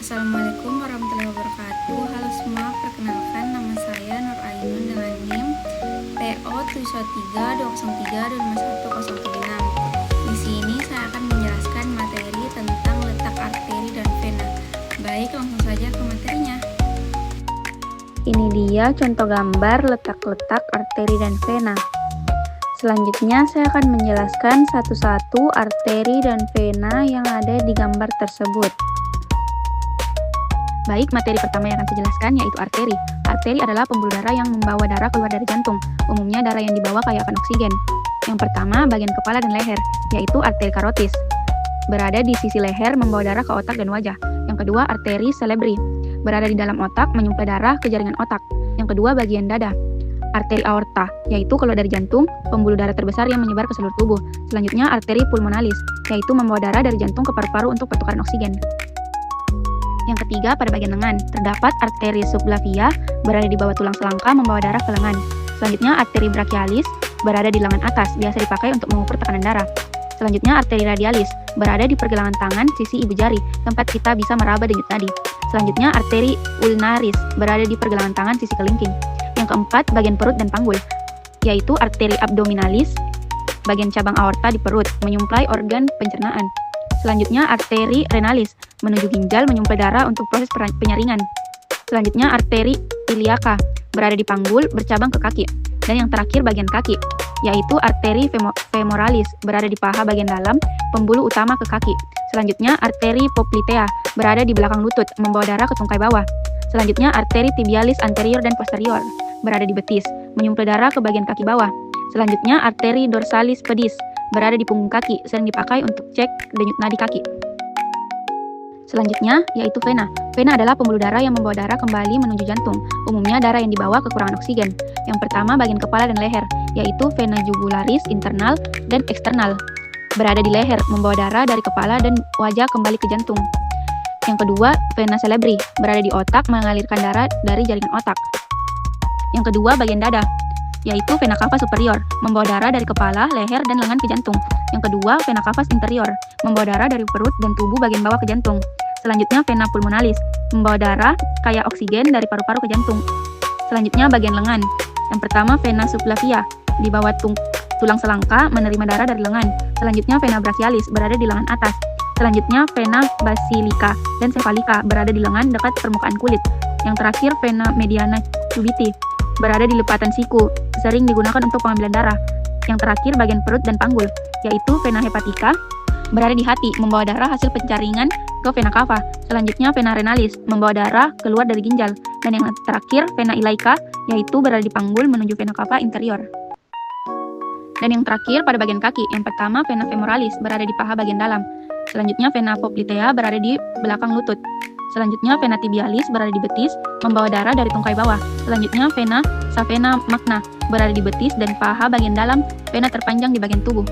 Assalamualaikum warahmatullahi wabarakatuh. Halo semua, perkenalkan nama saya Nur Ainun dengan NIM PO 71320325106. Di sini saya akan menjelaskan materi tentang letak arteri dan vena. Baik, langsung saja ke materinya. Ini dia contoh gambar letak-letak arteri dan vena. Selanjutnya saya akan menjelaskan satu-satu arteri dan vena yang ada di gambar tersebut. Baik, materi pertama yang akan saya jelaskan yaitu arteri. Arteri adalah pembuluh darah yang membawa darah keluar dari jantung. Umumnya darah yang dibawa kayakan oksigen. Yang pertama, bagian kepala dan leher, yaitu arteri karotis. Berada di sisi leher, membawa darah ke otak dan wajah. Yang kedua, arteri cerebri. Berada di dalam otak, menyuplai darah ke jaringan otak. Yang kedua, bagian dada. Arteri aorta, yaitu keluar dari jantung, pembuluh darah terbesar yang menyebar ke seluruh tubuh. Selanjutnya, arteri pulmonalis, yaitu membawa darah dari jantung ke paru-paru untuk pertukaran oksigen. Yang ketiga, pada bagian lengan, terdapat arteri subclavia, berada di bawah tulang selangka, membawa darah ke lengan. Selanjutnya, arteri brachialis, berada di lengan atas, biasa dipakai untuk mengukur tekanan darah. Selanjutnya, arteri radialis, berada di pergelangan tangan sisi ibu jari, tempat kita bisa meraba denyut nadi. Selanjutnya, arteri ulnaris, berada di pergelangan tangan sisi kelingking. Yang keempat, bagian perut dan panggul, yaitu arteri abdominalis, bagian cabang aorta di perut, menyuplai organ pencernaan. Selanjutnya, arteri renalis, menuju ginjal, menyuplai darah untuk proses penyaringan. Selanjutnya, arteri iliaca, berada di panggul, bercabang ke kaki. Dan yang terakhir, bagian kaki, yaitu arteri femoralis, berada di paha bagian dalam, pembuluh utama ke kaki. Selanjutnya, arteri poplitea, berada di belakang lutut, membawa darah ke tungkai bawah. Selanjutnya, arteri tibialis anterior dan posterior, berada di betis, menyuplai darah ke bagian kaki bawah. Selanjutnya, arteri dorsalis pedis, berada di punggung kaki, sering dipakai untuk cek denyut nadi kaki. Selanjutnya, yaitu vena. Vena adalah pembuluh darah yang membawa darah kembali menuju jantung. Umumnya darah yang dibawa kekurangan oksigen. Yang pertama, bagian kepala dan leher, yaitu vena jugularis internal dan eksternal. Berada di leher, membawa darah dari kepala dan wajah kembali ke jantung. Yang kedua, vena cerebri, berada di otak, mengalirkan darah dari jaringan otak. Yang kedua, bagian dada, yaitu vena cava superior, membawa darah dari kepala, leher, dan lengan ke jantung. Yang kedua, vena cava interior, membawa darah dari perut dan tubuh bagian bawah ke jantung. Selanjutnya, vena pulmonalis, membawa darah kaya oksigen dari paru-paru ke jantung. Selanjutnya, bagian lengan. Yang pertama, vena subclavia, di bawah tulang selangka, menerima darah dari lengan. Selanjutnya, vena brachialis, berada di lengan atas. Selanjutnya, vena basilica dan cephalica, berada di lengan dekat permukaan kulit. Yang terakhir, vena mediana cubiti, berada di lepatan siku, sering digunakan untuk pengambilan darah. Yang terakhir, bagian perut dan panggul, yaitu vena hepatica, berada di hati, membawa darah hasil pencaringan ke vena cava. Selanjutnya, vena renalis, membawa darah keluar dari ginjal. Dan yang terakhir, vena ilaica, yaitu berada di panggul menuju vena cava interior. Dan yang terakhir, pada bagian kaki, yang pertama, vena femoralis, berada di paha bagian dalam. Selanjutnya, vena poplitea, berada di belakang lutut. Selanjutnya, vena tibialis, berada di betis, membawa darah dari tungkai bawah. Selanjutnya, vena savena magna, berada di betis dan paha bagian dalam, vena terpanjang di bagian tubuh.